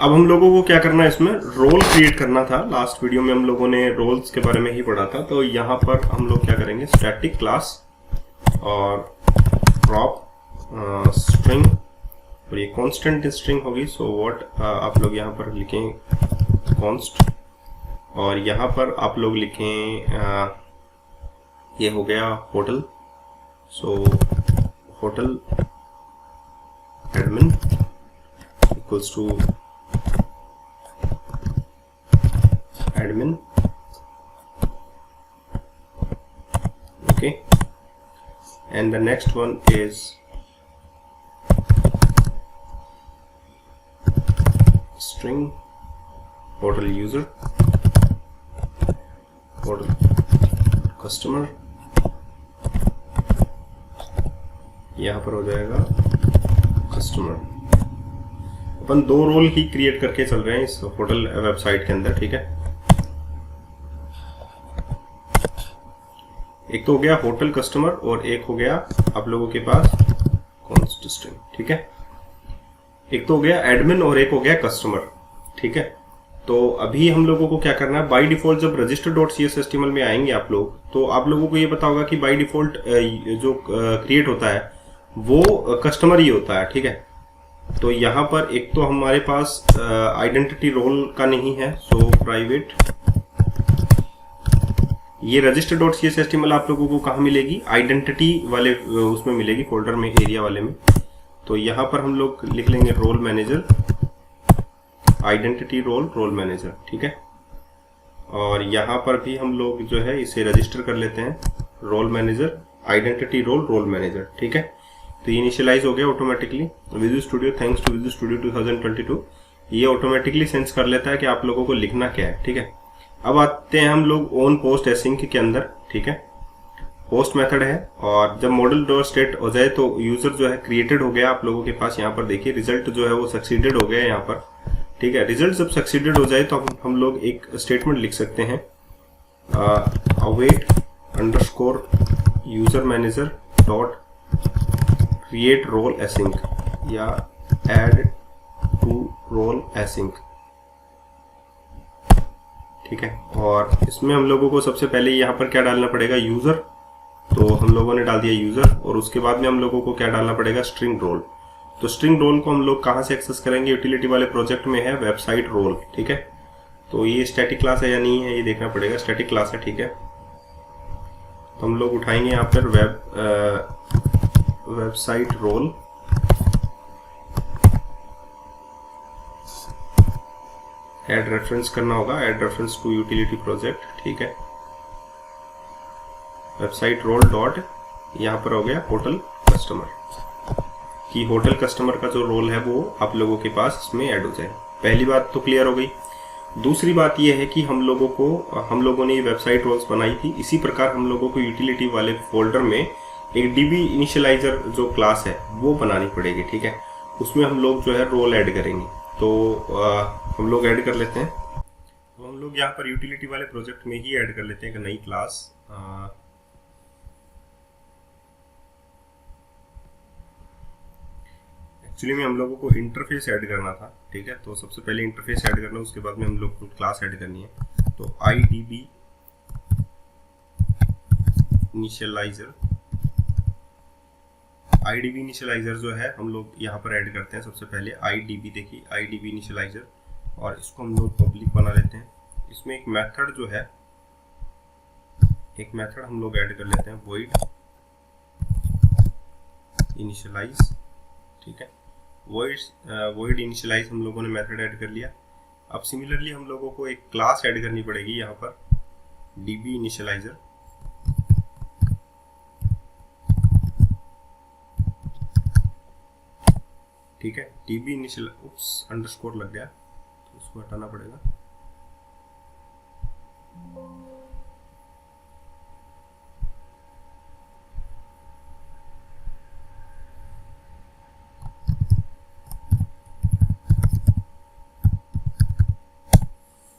अब हम लोगों को क्या करना है, इसमें रोल क्रिएट करना था। लास्ट वीडियो में हम लोगों ने रोल्स के बारे में ही पढ़ा था। तो यहाँ पर हम लोग क्या करेंगे, स्टैटिक क्लास और प्रॉप स्ट्रिंग, और ये कांस्टेंट स्ट्रिंग होगी। सो व्हाट आप लोग यहाँ पर लिखें कॉन्स्ट, और यहाँ पर आप लोग लिखें ये हो गया hotel. So hotel admin equals to admin, okay, and the next one is string hotel user, hotel customer, यहाँ पर हो जाएगा कस्टमर। अपन दो रोल ही क्रिएट करके चल रहे हैं इस होटल वेबसाइट के अंदर, ठीक है। एक तो हो गया होटल कस्टमर और एक हो गया आप लोगों के पास कॉन्स्ट स्ट्रिंग, ठीक है। एक तो हो गया एडमिन और एक हो गया कस्टमर, ठीक है। तो अभी हम लोगों को क्या करना है, बाय डिफॉल्ट जब register.cshtml में आएंगे आप लोग, तो आप लोगों को ये पता होगा कि बाय डिफॉल्ट जो क्रिएट होता है वो कस्टमर ही होता है, ठीक है। तो यहाँ पर एक तो हमारे पास आइडेंटिटी रोल का नहीं है, सो प्राइवेट, ये register.cshtml आप लोगों को कहाँ मिलेगी, आइडेंटिटी वाले उसमें मिलेगी, फोल्डर में, एरिया वाले में। तो यहाँ पर हम लोग लिख लेंगे role manager, identity role, role manager, ठीक है। और यहाँ पर भी हम लोग जो है इसे रजिस्टर कर लेते हैं, role manager, identity role, role manager, ठीक है। तो ये इनिशियलाइज हो गया automatically. Visual Studio, thanks to Visual Studio 2022, ये ऑटोमेटिकली सेंस कर लेता है कि आप लोगों को लिखना क्या है, ठीक है। अब आते हैं हम लोग ऑन पोस्ट एसिंक के अंदर, ठीक है। पोस्ट मेथड है, और जब मॉडल डॉट स्टेट हो जाए तो यूजर जो है क्रिएटेड हो गया आप लोगों के पास। यहाँ पर देखिए रिजल्ट जो है वो सक्सीडेड हो गया यहाँ पर, ठीक है। रिजल्ट जब सक्सीडेड हो जाए तो हम लोग एक स्टेटमेंट लिख सकते हैं, await underscore user manager dot create role async या एड टू रोल एसिंक, ठीक है। और इसमें हम लोगों को सबसे पहले यहाँ पर क्या डालना पड़ेगा, यूजर। तो हम लोगों ने डाल दिया यूजर, और उसके बाद में हम लोगों को क्या डालना पड़ेगा, स्ट्रिंग रोल। तो स्ट्रिंग रोल को हम लोग कहाँ से एक्सेस करेंगे, यूटिलिटी वाले प्रोजेक्ट में है वेबसाइट रोल, ठीक है। तो ये स्टैटिक क्लास है या नहीं है ये देखना पड़ेगा, स्टैटिक क्लास है, ठीक है। तो हम लोग उठाएंगे यहाँ पर वेबसाइट रोल, ऐड रेफरेंस करना होगा, add reference to utility project, ठीक है। वेबसाइट रोल डॉट, यहाँ पर हो गया होटल कस्टमर, कि होटल कस्टमर का जो रोल है वो आप लोगों के पास इसमें ऐड हो जाए। पहली बात तो क्लियर हो गई। दूसरी बात ये है कि हम लोगों ने ये वेबसाइट रोल्स बनाई थी, इसी प्रकार हम लोगों को यूटिलिटी वाले फोल्डर में एक डीबी इनिशियलाइजर जो क्लास है वो बनानी पड़ेगी, ठीक है। उसमें हम लोग जो है रोल ऐड करेंगे। तो हम लोग ऐड कर लेते हैं। तो हम लोग यहाँ पर यूटिलिटी वाले प्रोजेक्ट में ही ऐड कर लेते हैं एक नई क्लास, एक्चुअली में हम लोगों को इंटरफेस ऐड करना था, ठीक है। तो सबसे पहले इंटरफेस ऐड करना, उसके बाद में हम लोग को क्लास ऐड करनी है। तो IDB इनिशियलाइजर, IDB इनिशियलाइजर जो है हम लोग यहाँ पर ऐड करते हैं। सबसे पहले IDB, देखिए IDB इनिशियलाइजर, और इसको हम लोग पब्लिक बना लेते हैं। इसमें एक मेथड जो है, एक मेथड हम लोग ऐड कर लेते हैं, void इनिशियलाइज, ठीक है। void इनिशियलाइज हम लोगों ने मेथड ऐड कर लिया। अब सिमिलरली हम लोगों को एक क्लास ऐड करनी पड़ेगी यहाँ पर, DB इनिशियलाइजर, ठीक है। DB इनिशियल, अंडरस्कोर लग गया तो उसको हटाना पड़ेगा।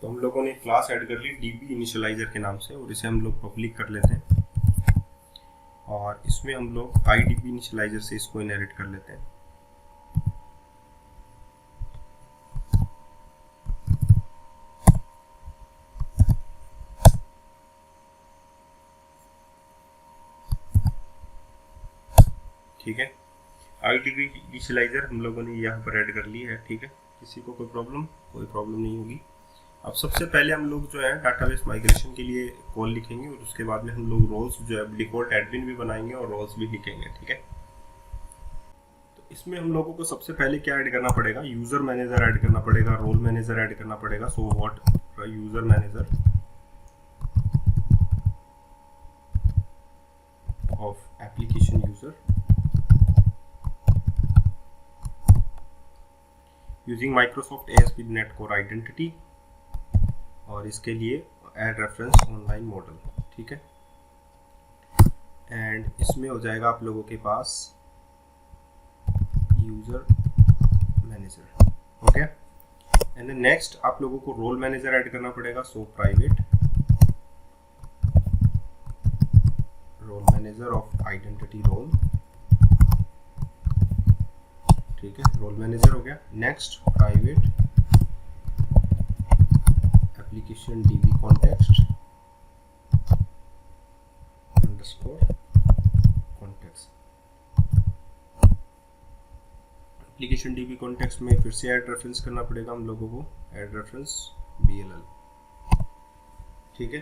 तो हम लोगों ने क्लास ऐड कर ली DB इनिशियलाइजर के नाम से, और इसे हम लोग पब्लिक कर लेते हैं, और इसमें हम लोग IDB इनिशियलाइजर से इसको इनहेरिट कर लेते हैं। ठीक है। आईडी इनिशियलाइजर हम लोगों ने यहाँ पर ऐड कर ली है, ठीक है। किसी को कोई प्रॉब्लम नहीं होगी। अब सबसे पहले हम लोग जो है डाटाबेस माइग्रेशन के लिए कॉल लिखेंगे और उसके बाद में हम लोग रोल्स जो है डिफॉल्ट एडमिन भी बनाएंगे और रोल्स भी लिखेंगे, ठीक है। तो इसमें हम लोगों को सबसे पहले क्या ऐड करना पड़ेगा, यूजर मैनेजर ऐड करना पड़ेगा, रोल मैनेजर ऐड करना पड़ेगा। So what user manager of application user using Microsoft ASP.NET Core identity, और इसके लिए ऐड रेफरेंस ऑनलाइन मॉडल, ठीक है। एंड इसमें हो जाएगा आप लोगों के पास यूजर मैनेजर, हो गया। एंड नेक्स्ट आप लोगों को रोल मैनेजर ऐड करना पड़ेगा। So private role manager of identity role, ठीक है। रोल मैनेजर हो गया। Next private application DB context underscore context. Application DB context में फिर से ऐड रेफरेंस करना पड़ेगा हम लोगों को, ऐड रेफरेंस BLL, ठीक है।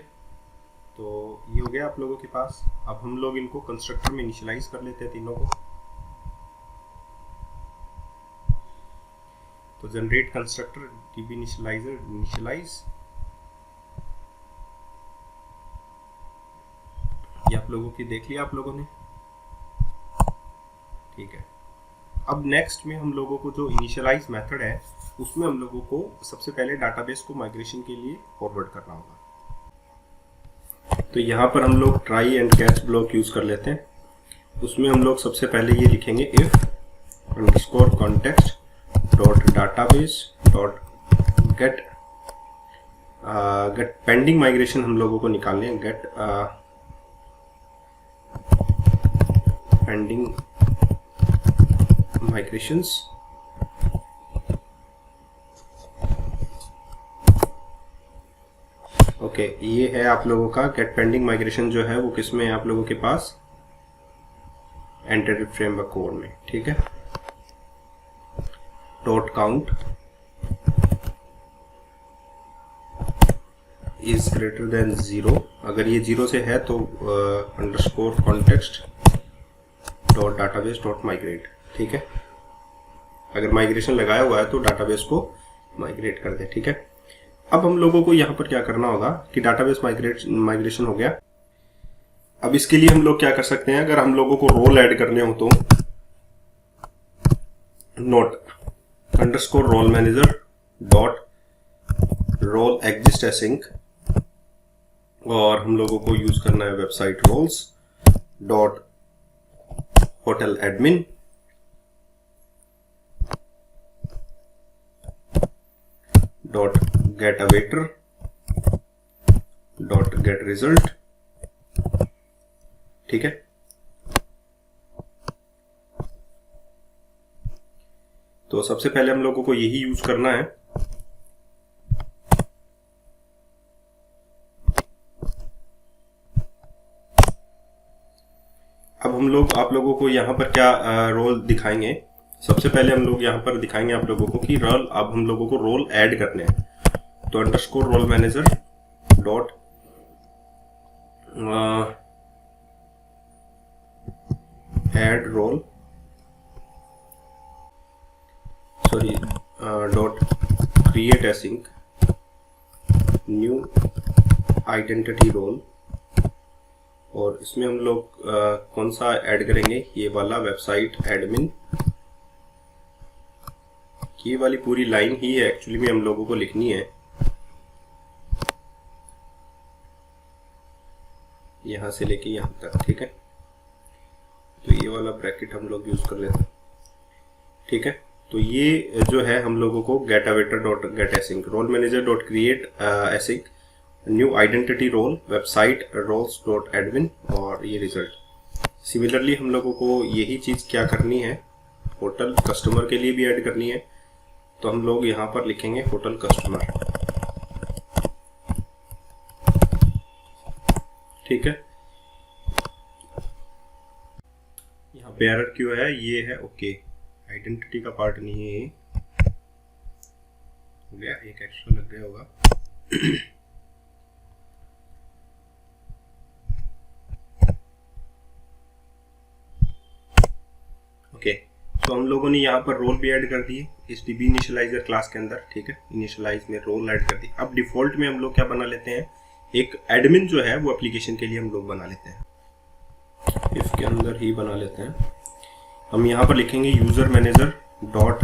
तो ये हो गया आप लोगों के पास। अब हम लोग इनको कंस्ट्रक्टर में इनिशियलाइज कर लेते हैं तीनों को। तो generate constructor DB initializer initialize, ये आप लोगों की देख लिया आप लोगों ने, ठीक है। अब नेक्स्ट में हम लोगों को जो इनिशियलाइज मेथड है उसमें हम लोगों को सबसे पहले डाटाबेस को माइग्रेशन के लिए फॉरवर्ड करना होगा। तो यहाँ पर हम लोग try and catch block use कर लेते हैं। उसमें हम लोग सबसे पहले ये लिखेंगे if underscore context dot database dot gate pending migration हम लोगों को निकालने हैं, गेट पेंडिंग माइग्रेशंस, ओके। ये है आप लोगों का गेट पेंडिंग माइग्रेशन जो है वो किसमें है आप लोगों के पास, एंटिटी फ्रेमवर्क कोड में, ठीक है। Dot count is greater than 0, अगर ये 0 से है तो underscore context dot database dot migrate, ठीक है। अगर माइग्रेशन लगाया हुआ है तो डाटाबेस को माइग्रेट कर दे, ठीक है। अब हम लोगों को यहाँ पर क्या करना होगा कि डाटाबेस माइग्रेशन हो गया। अब इसके लिए हम लोग क्या कर सकते हैं, अगर हम लोगों को रोल ऐड करने हो तो not underscore role manager dot role exist async, और हम लोगों को यूज करना है website roles dot hotel admin dot get awaiter dot get result, ठीक है। तो सबसे पहले हम लोगों को यही यूज करना है। अब हम लोग आप लोगों को यहाँ पर क्या रोल दिखाएंगे, सबसे पहले हम लोग यहाँ पर दिखाएंगे आप लोगों को कि रोल, अब हम लोगों को रोल ऐड करने हैं। तो underscore role manager dot add role, sorry dot create async new identity role, और इसमें हम लोग कौन सा ऐड करेंगे, ये वाला वेबसाइट एडमिन। ये वाली पूरी लाइन ही है एक्चुअली में हम लोगों को लिखनी है, यहां से लेके यहां तक, ठीक है। तो ये वाला ब्रैकेट हम लोग यूज कर लेते हैं, ठीक है। तो ये जो है हम लोगों को get awaiter dot get async, role manager dot create async new identity role, website roles dot admin, और ये रिजल्ट। सिमिलरली हम लोगों को यही चीज क्या करनी है, होटल कस्टमर के लिए भी ऐड करनी है। तो हम लोग यहाँ पर लिखेंगे होटल कस्टमर, ठीक है। यहाँ अब बेयरर क्यों है, ये है ओके, आइडेंटिटी का पार्ट नहीं है ये, हो गया, एक एक्स्ट्रा लग गया होगा। ओके, तो हम लोगों ने यहाँ पर रोल भी ऐड कर दिए इस DB इनिशियलाइजर क्लास के अंदर, ठीक है, इनिशियलाइज में रोल ऐड कर दी। अब डिफॉल्ट में हम लोग क्या बना लेते हैं, एक एडमिन जो है वो एप्लीकेशन के लिए हम लोग बना लेते हैं, इसके अंदर ही बना लेते हैं। हम यहाँ पर लिखेंगे user manager dot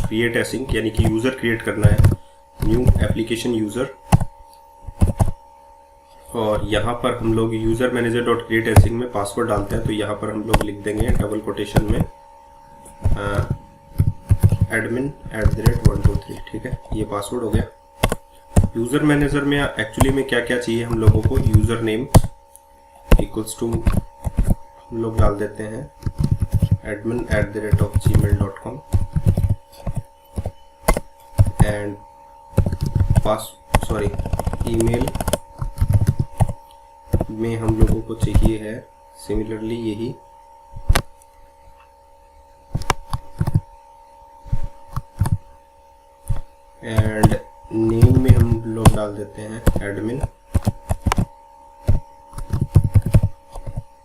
create async, यानी कि यूजर क्रिएट करना है, न्यू एप्लीकेशन यूजर, और यहाँ पर हम लोग user manager dot create async में पासवर्ड डालते हैं, तो यहाँ पर हम लोग लिख देंगे डबल कोटेशन में admin @123, ठीक है, ये पासवर्ड हो गया। यूजर मैनेजर में एक्चुअली में क्या क्या चाहिए हम लोगों को, यूजर नेम इक्वल्स टू हम लोग डाल देते हैं admin@gmail.com एंड ईमेल में हम लोगों को चाहिए है सिमिलरली यही, एंड नेम में हम लोग डाल देते हैं एडमिन,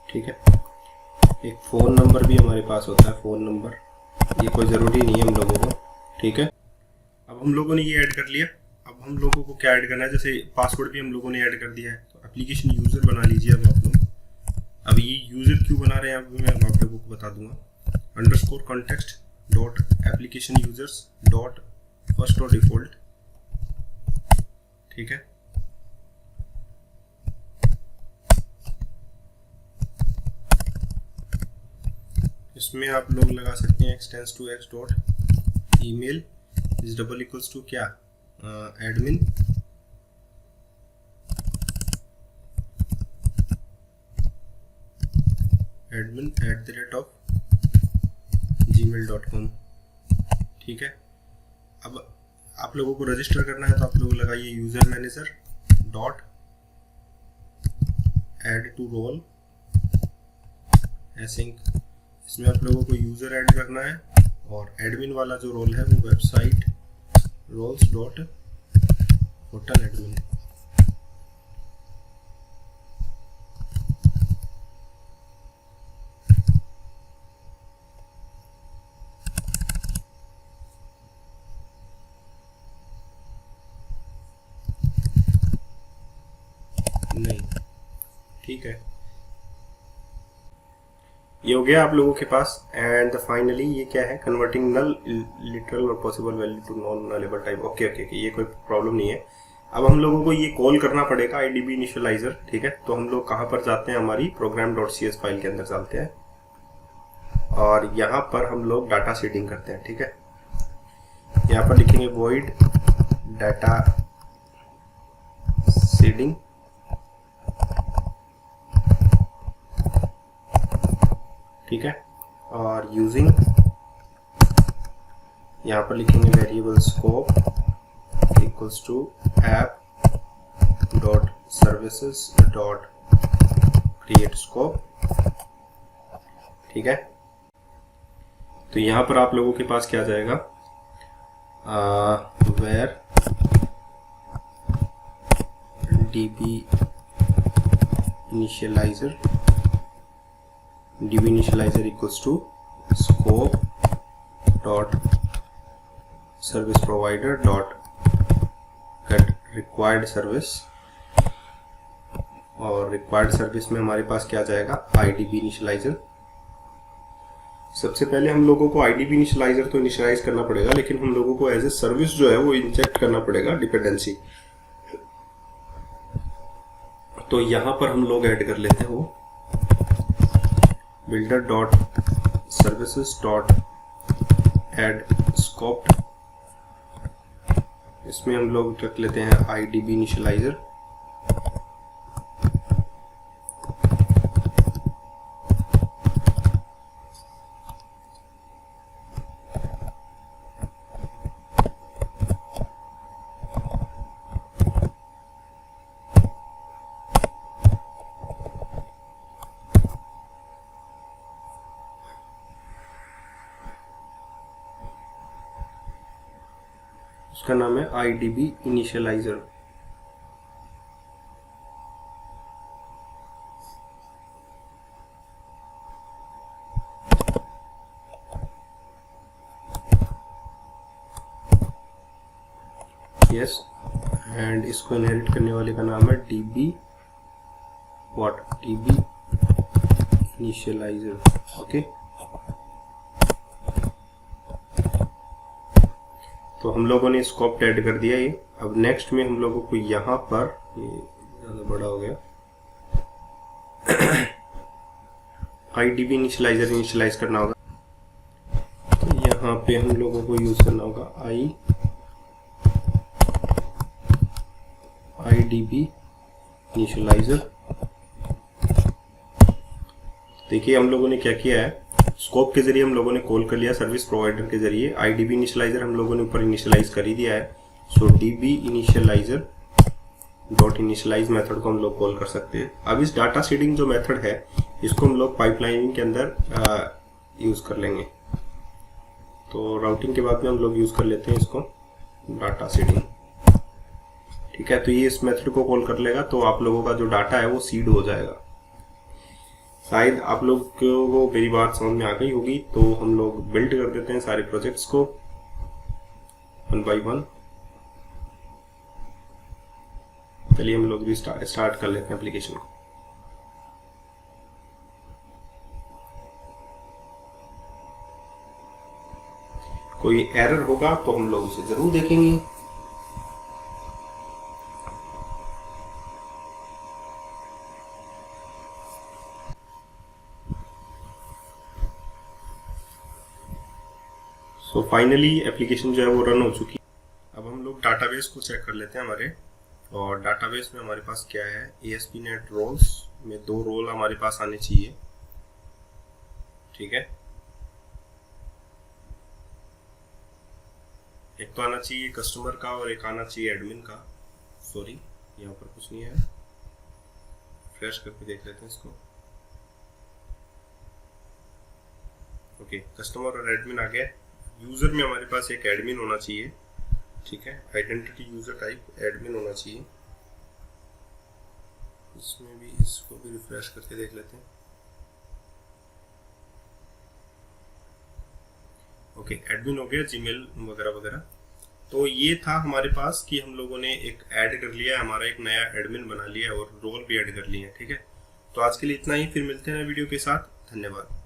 ठीक है। एक फ़ोन नंबर भी हमारे पास होता है, फ़ोन नंबर, ये कोई ज़रूरी नहीं है हम लोगों को, ठीक है। अब हम लोगों ने ये ऐड कर लिया, अब हम लोगों को क्या ऐड करना है, जैसे पासवर्ड भी हम लोगों ने ऐड कर दिया है, तो एप्लीकेशन यूज़र बना लीजिए अब आप लोग। अब ये यूज़र क्यों बना रहे हैं अब मैं आप लोगों को बता दूंगा, underscore context dot application users dot first और डिफॉल्ट, ठीक है। इसमें आप लोग लगा सकते हैं extends to X dot email is double equals to क्या, एडमिन @gmail.com, ठीक है। अब आप लोगों को रजिस्टर करना है तो आप लोग लगाइए user manager dot add to role async, इसमें आप लोगों को यूजर ऐड करना है, और एडमिन वाला जो रोल है वो website roles dot hotel admin, नहीं, ठीक है, ये हो गया आप लोगों के पास। एंड फाइनली ये क्या है, कन्वर्टिंग नल लिटरल और possible value to non nullable type, okay okay, ये कोई प्रॉब्लम नहीं है। अब हम लोगों को ये कॉल करना पड़ेगा IDB इनिशियलाइजर, ठीक है। तो हम लोग कहाँ पर जाते हैं, हमारी program.cs फाइल के अंदर जाते हैं, और यहाँ पर हम लोग डाटा सीडिंग करते हैं, ठीक है। यहाँ पर लिखेंगे void डाटा सीडिंग, ठीक है, और यूजिंग यहाँ पर लिखेंगे variable scope equals to app dot services dot create scope, ठीक है। तो यहाँ पर आप लोगों के पास क्या जाएगा, where DB initializer equals to scope dot service provider dot get required service, और रिक्वायर्ड सर्विस में हमारे पास क्या जाएगा, IDB इनिशियलाइजर। सबसे पहले हम लोगों को IDB इनिशियलाइजर तो इनिशियलाइज करना पड़ेगा, लेकिन हम लोगों को एज ए सर्विस जो है वो इंजेक्ट करना पड़ेगा डिपेंडेंसी। तो यहाँ पर हम लोग ऐड कर लेते हैं वो builder dot services dot add scope, इसमें हम लोग रख लेते हैं IDB इनिशियलाइजर, उसका नाम है IDB इनिशियलाइजर। यस, एंड इसको इनहेरिट करने वाले का नाम है DB इनिशियलाइजर। ओके, तो हम लोगों ने स्कोप ऐड कर दिया ये। अब नेक्स्ट में हम लोगों को यहाँ पर, ये ज़्यादा बड़ा हो गया, IDB इनिशियलाइजर इनिशियलाइज करना होगा। तो यहाँ पे हम लोगों को यूज करना होगा IDB इनिशियलाइजर। देखिए हम लोगों ने क्या किया है, स्कोप के जरिए हम लोगों ने कॉल कर लिया सर्विस प्रोवाइडर के जरिए। IDB इनिशियलाइजर हम लोगों ने ऊपर इनिशियलाइज कर ही दिया है। So DB initializer dot initialize method को हम लोग कॉल कर सकते हैं। अब इस डाटा सीडिंग जो मेथड है इसको हम लोग पाइपलाइनिंग के अंदर यूज कर लेंगे। तो राउटिंग के बाद में हम लोग यूज कर लेते हैं इसको डाटा सीडिंग। ठीक है, तो ये इस मेथड को कॉल कर लेगा, तो आप लोगों का जो डाटा है वो सीड हो जाएगा। शायद आप लोग को मेरी बात समझ में आ गई होगी। तो हम लोग बिल्ड कर देते हैं सारे प्रोजेक्ट्स को 1 by 1। चलिए हम लोग भी स्टार्ट कर लेते हैं एप्लीकेशन को। कोई एरर होगा तो हम लोग उसे जरूर देखेंगे। सो फाइनली एप्लीकेशन जो है वो रन हो चुकी है। अब हम लोग डाटाबेस को चेक कर लेते हैं हमारे, और डाटाबेस में हमारे पास क्या है, ASP.NET रोल्स में 2 रोल हमारे पास आने चाहिए। ठीक है, एक तो आना चाहिए कस्टमर का और एक आना चाहिए एडमिन का। सॉरी, यहाँ पर कुछ नहीं है, फ्रेश करके देख लेते हैं इसको। ओके, कस्टमर और एडमिन आ गया। यूजर में हमारे पास एक एडमिन होना चाहिए। ठीक है, आइडेंटिटी यूजर टाइप एडमिन होना चाहिए। इसमें भी इसको भी रिफ्रेश करके देख लेते हैं। ओके, एडमिन हो गया, जीमेल वगैरह वगैरह। तो ये था हमारे पास कि हम लोगों ने एक ऐड कर लिया, हमारा एक नया एडमिन बना लिया और रोल भी ऐड कर लिया। ठीक है, तो आज के लिए इतना ही, फिर मिलते हैं वीडियो के साथ। धन्यवाद।